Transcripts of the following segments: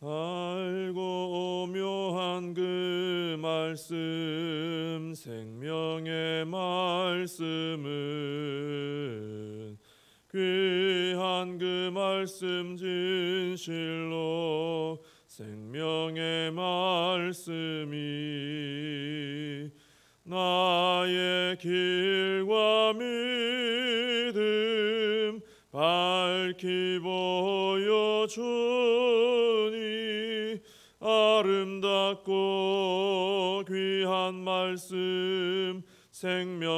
달고 오묘한 그 말씀, 생명의 말씀은 귀한 그 말씀 진실로 생명의 말씀이 나의 길과 믿음 밝히 보여주니 아름답고 귀한 말씀 생명샘이로다.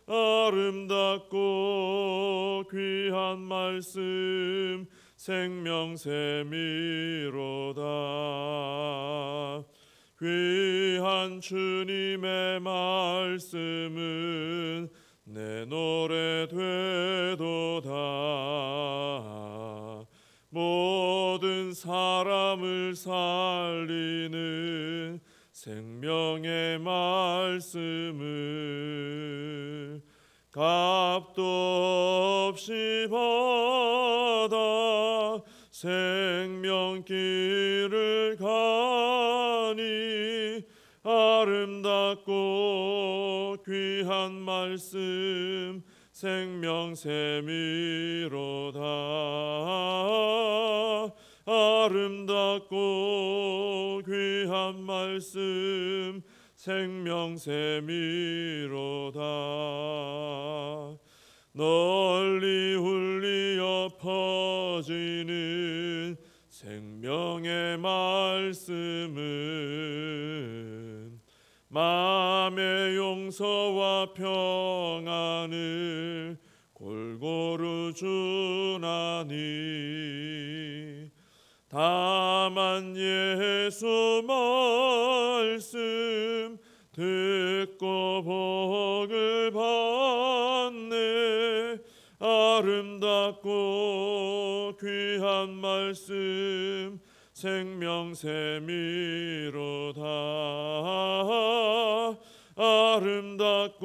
아름답고 귀한 말씀 생명샘이로다. 귀한 주님의 말씀은 내 노래 되도다. 모든 사람을 살리는 생명의 말씀을 값도 없이 받아 생명길을 가니 아름답고 귀한 말씀 생명샘이로다. 아름답고 귀한 말씀 생명샘이로다. 널리 울리어 퍼지는 생명의 말씀은 마음의 용서와 평안을 골고루 주나니 다만 예수 말씀 듣고 복을 받네. 아름답고 귀한 말씀 생명샘이로다. 아름답고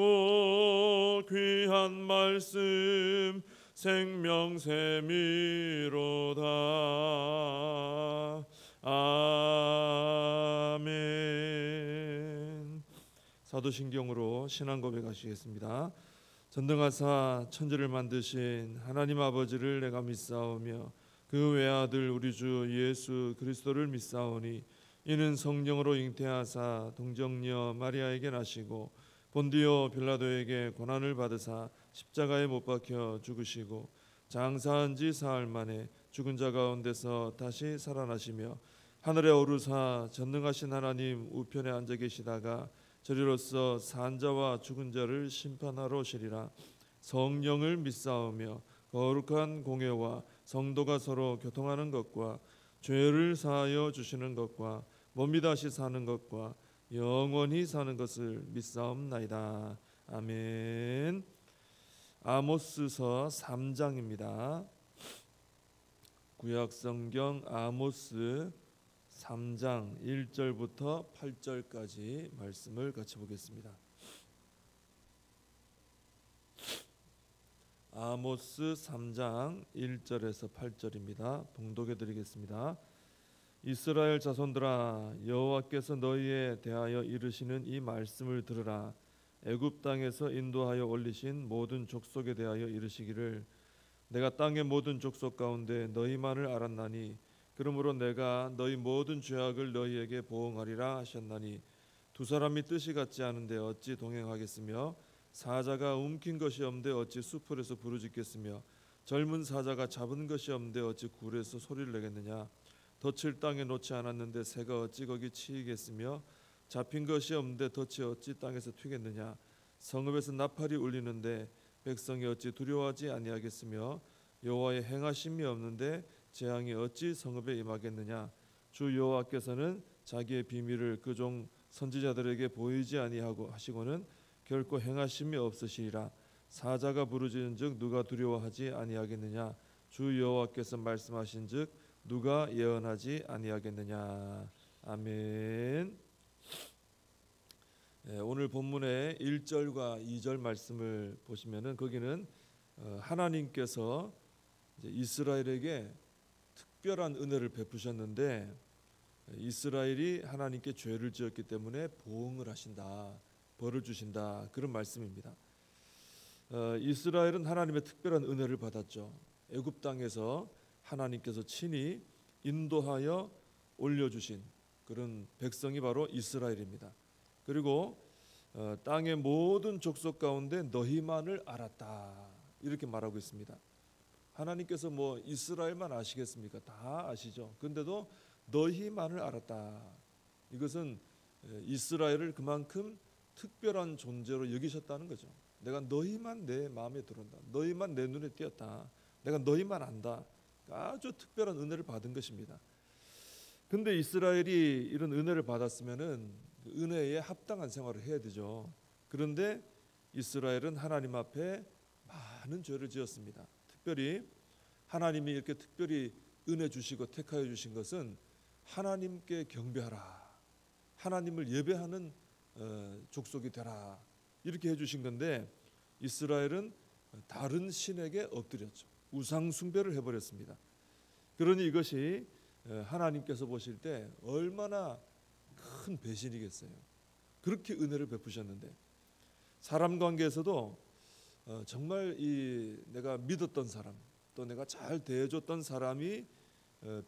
귀한 말씀 생명샘이로다. 아멘. 사도신경으로 신앙 고백하시겠습니다. 전능하사 천지를 만드신 하나님 아버지를 내가 믿사오며 그 외아들 우리 주 예수 그리스도를 믿사오니 이는 성령으로 잉태하사 동정녀 마리아에게 나시고 본디오 빌라도에게 고난을 받으사 십자가에 못 박혀 죽으시고 장사한 지 사흘 만에 죽은 자 가운데서 다시 살아나시며 하늘에 오르사 전능하신 하나님 우편에 앉아 계시다가 저리로서 산 자와 죽은 자를 심판하러 오시리라. 성령을 믿사오며 거룩한 공예와 성도가 서로 교통하는 것과 죄를 사하여 주시는 것과 몸이 다시 사는 것과 영원히 사는 것을 믿사옵나이다. 아멘. 아모스서 3장입니다. 구약성경 아모스 3장 1절부터 8절까지 말씀을 같이 보겠습니다. 아모스 3장 1절에서 8절입니다. 봉독해 드리겠습니다. 이스라엘 자손들아, 여호와께서 너희에 대하여 이르시는 이 말씀을 들으라. 애굽 땅에서 인도하여 올리신 모든 족속에 대하여 이르시기를 내가 땅의 모든 족속 가운데 너희만을 알았나니 그러므로 내가 너희 모든 죄악을 너희에게 보응하리라 하셨나니 두 사람이 뜻이 같지 않은데 어찌 동행하겠으며 사자가 움킨 것이 없는데 어찌 수풀에서 부르짖겠으며 젊은 사자가 잡은 것이 없는데 어찌 굴에서 소리를 내겠느냐. 덫을 땅에 놓지 않았는데 새가 어찌 거기 치이겠으며 잡힌 것이 없는데 덫이 어찌 땅에서 튀겠느냐. 성읍에서 나팔이 울리는데 백성이 어찌 두려워하지 아니하겠으며 여호와의 행하심이 없는데 재앙이 어찌 성읍에 임하겠느냐. 주 여호와께서는 자기의 비밀을 그 종 선지자들에게 보이지 아니하고 하시고는 결코 행하심이 없으시리라. 사자가 부르짖은즉 누가 두려워하지 아니하겠느냐. 주 여호와께서 말씀하신즉 누가 예언하지 아니하겠느냐. 아멘. 오늘 본문의 1절과 2절 말씀을 보시면은 거기는 하나님께서 이제 이스라엘에게 특별한 은혜를 베푸셨는데 이스라엘이 하나님께 죄를 지었기 때문에 보응을 하신다, 벌을 주신다, 그런 말씀입니다. 이스라엘은 하나님의 특별한 은혜를 받았죠. 애굽 땅에서 하나님께서 친히 인도하여 올려주신 그런 백성이 바로 이스라엘입니다. 그리고 땅의 모든 족속 가운데 너희만을 알았다, 이렇게 말하고 있습니다. 하나님께서 뭐 이스라엘만 아시겠습니까? 다 아시죠. 그런데도 너희만을 알았다. 이것은 이스라엘을 그만큼 특별한 존재로 여기셨다는 거죠. 내가 너희만 내 마음에 들어온다. 너희만 내 눈에 띄었다. 내가 너희만 안다. 아주 특별한 은혜를 받은 것입니다. 근데 이스라엘이 이런 은혜를 받았으면은 은혜에 합당한 생활을 해야 되죠. 그런데 이스라엘은 하나님 앞에 많은 죄를 지었습니다. 특별히 하나님이 이렇게 특별히 은혜 주시고 택하여 주신 것은 하나님께 경배하라, 하나님을 예배하는 족속이 되라, 이렇게 해주신 건데 이스라엘은 다른 신에게 엎드렸죠. 우상 숭배를 해버렸습니다. 그러니 이것이 하나님께서 보실 때 얼마나 큰 배신이겠어요. 그렇게 은혜를 베푸셨는데 사람 관계에서도 정말 내가 믿었던 사람, 또 내가 잘 대해줬던 사람이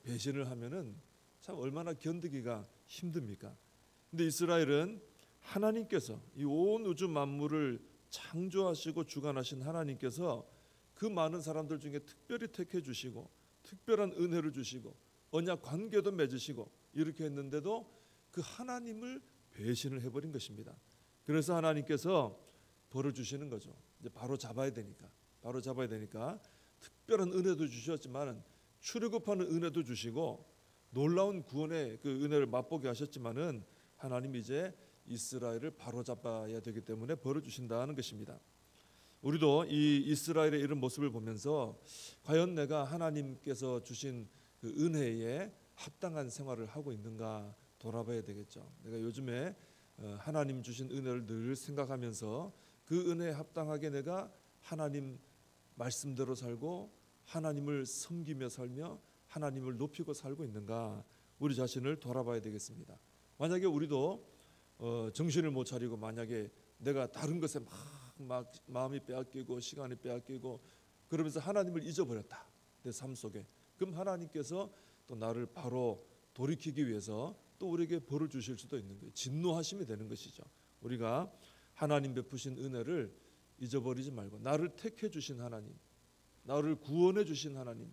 배신을 하면은 참 얼마나 견디기가 힘듭니까? 근데 이스라엘은 하나님께서 이 온 우주 만물을 창조하시고 주관하신 하나님께서 그 많은 사람들 중에 특별히 택해 주시고 특별한 은혜를 주시고 언약 관계도 맺으시고 이렇게 했는데도 그 하나님을 배신을 해버린 것입니다. 그래서 하나님께서 벌을 주시는 거죠. 이제 바로 잡아야 되니까 특별한 은혜도 주셨지만 출애굽하는 은혜도 주시고 놀라운 구원의 그 은혜를 맛보게 하셨지만은 하나님 이제 이스라엘을 바로 잡아야 되기 때문에 벌을 주신다는 것입니다. 우리도 이 이스라엘의 이런 모습을 보면서 과연 내가 하나님께서 주신 그 은혜에 합당한 생활을 하고 있는가 돌아봐야 되겠죠. 내가 요즘에 하나님 주신 은혜를 늘 생각하면서 그 은혜에 합당하게 내가 하나님 말씀대로 살고 하나님을 섬기며 살며 하나님을 높이고 살고 있는가, 우리 자신을 돌아봐야 되겠습니다. 만약에 우리도 정신을 못 차리고 만약에 내가 다른 것에 막 마음이 빼앗기고 시간이 빼앗기고 그러면서 하나님을 잊어버렸다, 내 삶 속에, 그럼 하나님께서 또 나를 바로 돌이키기 위해서 또 우리에게 벌을 주실 수도 있는 거예요. 진노하심이 되는 것이죠. 우리가 하나님 베푸신 은혜를 잊어버리지 말고 나를 택해 주신 하나님, 나를 구원해 주신 하나님,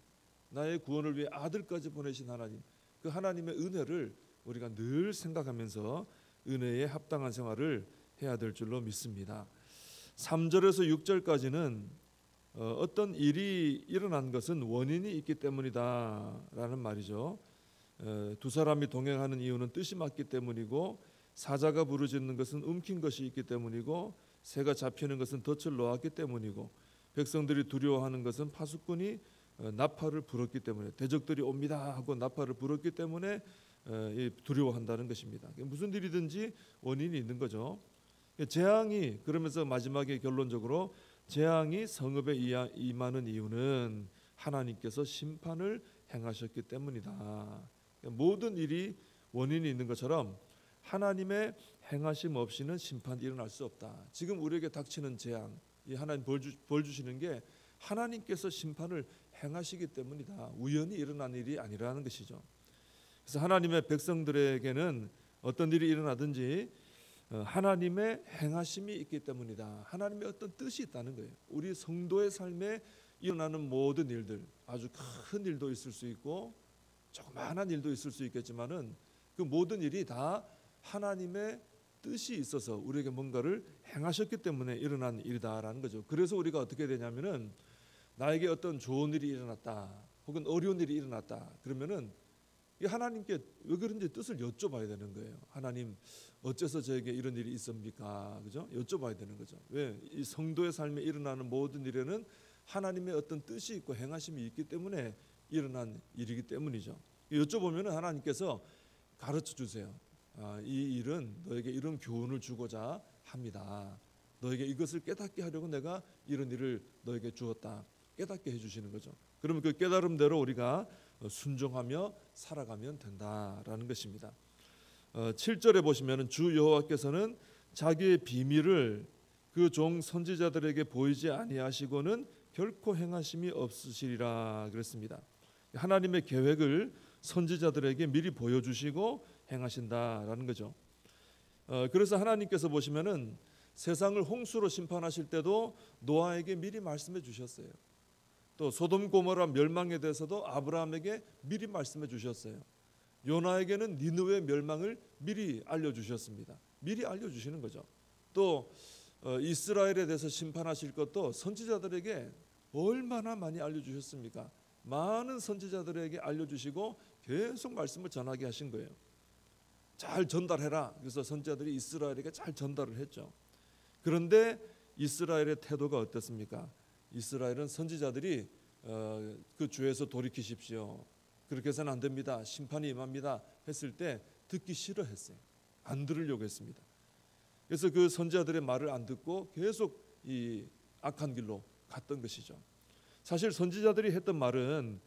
나의 구원을 위해 아들까지 보내신 하나님, 그 하나님의 은혜를 우리가 늘 생각하면서 은혜에 합당한 생활을 해야 될 줄로 믿습니다. 3절에서 6절까지는 어떤 일이 일어난 것은 원인이 있기 때문이다라는 말이죠. 두 사람이 동행하는 이유는 뜻이 맞기 때문이고, 사자가 부르짖는 것은 움킨 것이 있기 때문이고, 새가 잡히는 것은 덫을 놓았기 때문이고, 백성들이 두려워하는 것은 파수꾼이 나팔을 불었기 때문에, 대적들이 옵니다 하고 나팔을 불었기 때문에 두려워한다는 것입니다. 무슨 일이든지 원인이 있는 거죠. 재앙이, 그러면서 마지막에 결론적으로 재앙이 성읍에 임하는 이유는 하나님께서 심판을 행하셨기 때문이다. 모든 일이 원인이 있는 것처럼 하나님의 행하심 없이는 심판이 일어날 수 없다. 지금 우리에게 닥치는 재앙, 이 하나님 벌 주시는 게 하나님께서 심판을 행하시기 때문이다. 우연히 일어난 일이 아니라는 것이죠. 그래서 하나님의 백성들에게는 어떤 일이 일어나든지 하나님의 행하심이 있기 때문이다. 하나님의 어떤 뜻이 있다는 거예요. 우리 성도의 삶에 일어나는 모든 일들, 아주 큰 일도 있을 수 있고 조그마한 일도 있을 수 있겠지만은 그 모든 일이 다 하나님의 뜻이 있어서 우리에게 뭔가를 행하셨기 때문에 일어난 일이다라는 거죠. 그래서 우리가 어떻게 되냐면은 나에게 어떤 좋은 일이 일어났다, 혹은 어려운 일이 일어났다, 그러면은 이 하나님께 왜 그런지 뜻을 여쭤봐야 되는 거예요. 하나님, 어째서 저에게 이런 일이 있습니까? 그죠? 여쭤봐야 되는 거죠. 왜? 이 성도의 삶에 일어나는 모든 일에는 하나님의 어떤 뜻이 있고 행하심이 있기 때문에 일어난 일이기 때문이죠. 여쭤보면 하나님께서 가르쳐 주세요. 이 일은 너에게 이런 교훈을 주고자 합니다. 너에게 이것을 깨닫게 하려고 내가 이런 일을 너에게 주었다. 깨닫게 해주시는 거죠. 그러면 그 깨달음대로 우리가 순종하며 살아가면 된다라는 것입니다. 7절에 보시면 주 여호와께서는 자기의 비밀을 그 종 선지자들에게 보이지 아니하시고는 결코 행하심이 없으시리라 그랬습니다. 하나님의 계획을 선지자들에게 미리 보여주시고 행하신다라는 거죠. 그래서 하나님께서 보시면은 세상을 홍수로 심판하실 때도 노아에게 미리 말씀해 주셨어요. 또 소돔 고모라 멸망에 대해서도 아브라함에게 미리 말씀해 주셨어요. 요나에게는 니느웨 멸망을 미리 알려주셨습니다. 미리 알려주시는 거죠. 또 이스라엘에 대해서 심판하실 것도 선지자들에게 얼마나 많이 알려주셨습니까? 많은 선지자들에게 알려주시고 계속 말씀을 전하게 하신 거예요. 잘 전달해라. 그래서 선지자들이 이스라엘에게 잘 전달을 했죠. 그런데 이스라엘의 태도가 어떻습니까? 이스라엘은 선지자들이 그 죄에서 돌이키십시오. 그렇게 해서는 안 됩니다. 심판이 임합니다. 했을 때 듣기 싫어했어요. 안 들으려고 했습니다. 그래서 그 선지자들의 말을 안 듣고 계속 이 악한 길로 갔던 것이죠. 사실 선지자들이 했던 말은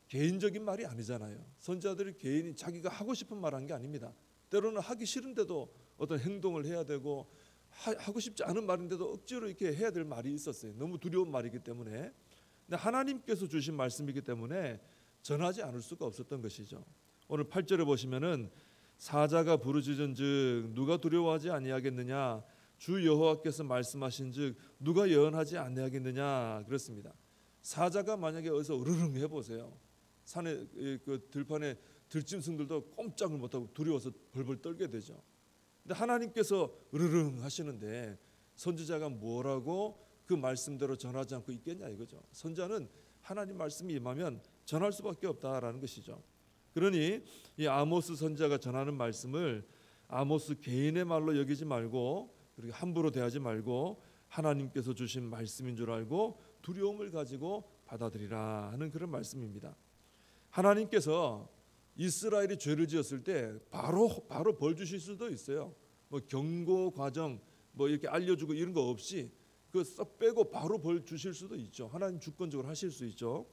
개인적인 말이 아니잖아요. 선지자들이 개인이 자기가 하고 싶은 말 한 게 아닙니다. 때로는 하기 싫은데도 어떤 행동을 해야 되고 하고 싶지 않은 말인데도 억지로 이렇게 해야 될 말이 있었어요. 너무 두려운 말이기 때문에. 근데 하나님께서 주신 말씀이기 때문에 전하지 않을 수가 없었던 것이죠. 오늘 8절에 보시면은 사자가 부르짖은즉 누가 두려워하지 아니하겠느냐, 주 여호와께서 말씀하신즉 누가 예언하지 아니하겠느냐 그렇습니다. 사자가 만약에 어디서 으르릉 해보세요. 산에 그 들판에 들짐승들도 꼼짝을 못하고 두려워서 벌벌 떨게 되죠. 근데 하나님께서 으르릉 하시는데 선지자가 뭐라고 그 말씀대로 전하지 않고 있겠냐 이거죠. 선지자는 하나님 말씀이 임하면 전할 수밖에 없다라는 것이죠. 그러니 이 아모스 선지자가 전하는 말씀을 아모스 개인의 말로 여기지 말고 그렇게 함부로 대하지 말고 하나님께서 주신 말씀인 줄 알고 두려움을 가지고 받아들이라 하는 그런 말씀입니다. 하나님께서 이스라엘이 죄를 지었을 때 바로 벌 주실 수도 있어요. 뭐 경고 과정 뭐 이렇게 알려주고 이런 거 없이 그 썩 빼고 바로 벌 주실 수도 있죠. 하나님 주권적으로 하실 수 있죠.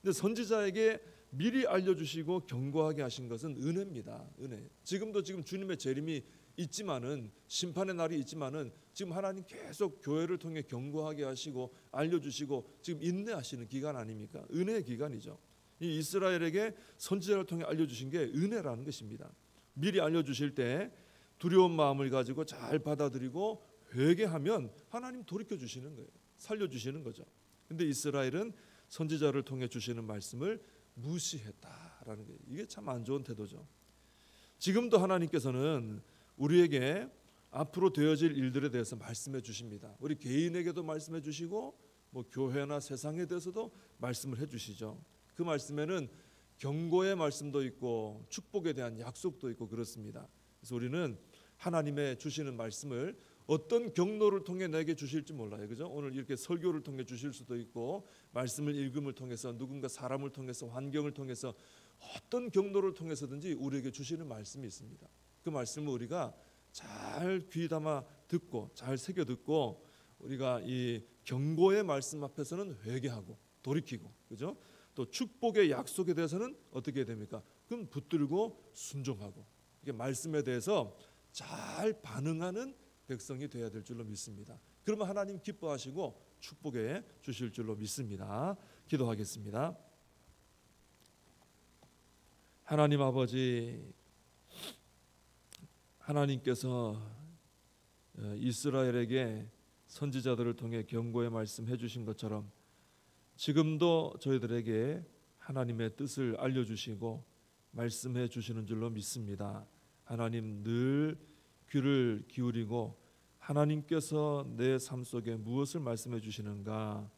근데 선지자에게 미리 알려주시고 경고하게 하신 것은 은혜입니다. 은혜. 지금도 지금 주님의 재림이 있지만은 심판의 날이 있지만은 지금 하나님 계속 교회를 통해 경고하게 하시고 알려주시고 지금 인내하시는 기간 아닙니까? 은혜의 기간이죠. 이 이스라엘에게 선지자를 통해 알려주신 게 은혜라는 것입니다. 미리 알려주실 때 두려운 마음을 가지고 잘 받아들이고 회개하면 하나님 돌이켜 주시는 거예요. 살려주시는 거죠. 근데 이스라엘은 선지자를 통해 주시는 말씀을 무시했다라는 게 이게 참 안 좋은 태도죠. 지금도 하나님께서는 우리에게 앞으로 되어질 일들에 대해서 말씀해 주십니다. 우리 개인에게도 말씀해 주시고 뭐 교회나 세상에 대해서도 말씀을 해 주시죠. 그 말씀에는 경고의 말씀도 있고 축복에 대한 약속도 있고 그렇습니다. 그래서 우리는 하나님의 주시는 말씀을 어떤 경로를 통해 내게 주실지 몰라요. 그죠? 오늘 이렇게 설교를 통해 주실 수도 있고 말씀을 읽음을 통해서 누군가 사람을 통해서 환경을 통해서 어떤 경로를 통해서든지 우리에게 주시는 말씀이 있습니다. 그 말씀을 우리가 잘 귀 담아 듣고 잘 새겨 듣고 우리가 이 경고의 말씀 앞에서는 회개하고 돌이키고 그죠? 또 축복의 약속에 대해서는 어떻게 해야 됩니까? 그럼 붙들고 순종하고 이게 말씀에 대해서 잘 반응하는 백성이 되어야 될 줄로 믿습니다. 그러면 하나님 기뻐하시고 축복해 주실 줄로 믿습니다. 기도하겠습니다. 하나님 아버지, 하나님께서 이스라엘에게 선지자들을 통해 경고의 말씀 해주신 것처럼 지금도 저희들에게 하나님의 뜻을 알려주시고 말씀해 주시는 줄로 믿습니다. 하나님 늘 귀를 기울이고 하나님께서 내 삶 속에 무엇을 말씀해 주시는가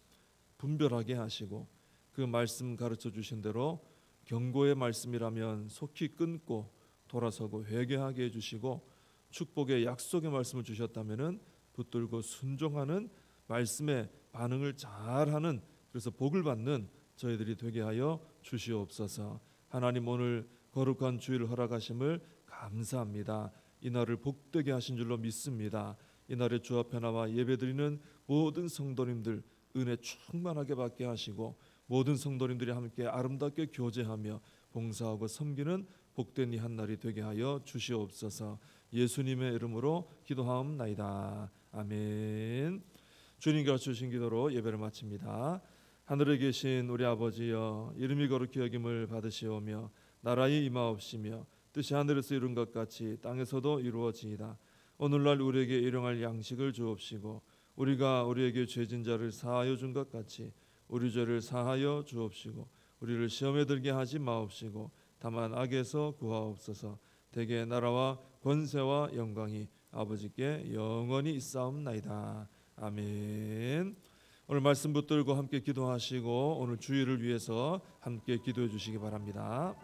분별하게 하시고 그 말씀 가르쳐 주신 대로 경고의 말씀이라면 속히 끊고 돌아서고 회개하게 해주시고 축복의 약속의 말씀을 주셨다면은 붙들고 순종하는 말씀에 반응을 잘하는 그래서 복을 받는 저희들이 되게 하여 주시옵소서. 하나님 오늘 거룩한 주일을 허락하심을 감사합니다. 이 날을 복되게 하신 줄로 믿습니다. 이 날에 주 앞에 나와 예배드리는 모든 성도님들 은혜 충만하게 받게 하시고 모든 성도님들이 함께 아름답게 교제하며 봉사하고 섬기는 복된 이 한날이 되게 하여 주시옵소서. 예수님의 이름으로 기도하옵나이다. 아멘. 주님 가르치신 기도로 예배를 마칩니다. 하늘에 계신 우리 아버지여, 이름이 거룩히 여김을 받으시오며 나라의 임하옵시며 뜻이 하늘에서 이룬 것 같이 땅에서도 이루어지이다. 오늘날 우리에게 일용할 양식을 주옵시고 우리가 우리에게 죄진 자를 사하여 준 것 같이 우리 죄를 사하여 주옵시고 우리를 시험에 들게 하지 마옵시고 다만 악에서 구하옵소서. 대개 나라와 권세와 영광이 아버지께 영원히 있사옵나이다. 아멘. 오늘 말씀 붙들고 함께 기도하시고 오늘 주일을 위해서 함께 기도해 주시기 바랍니다.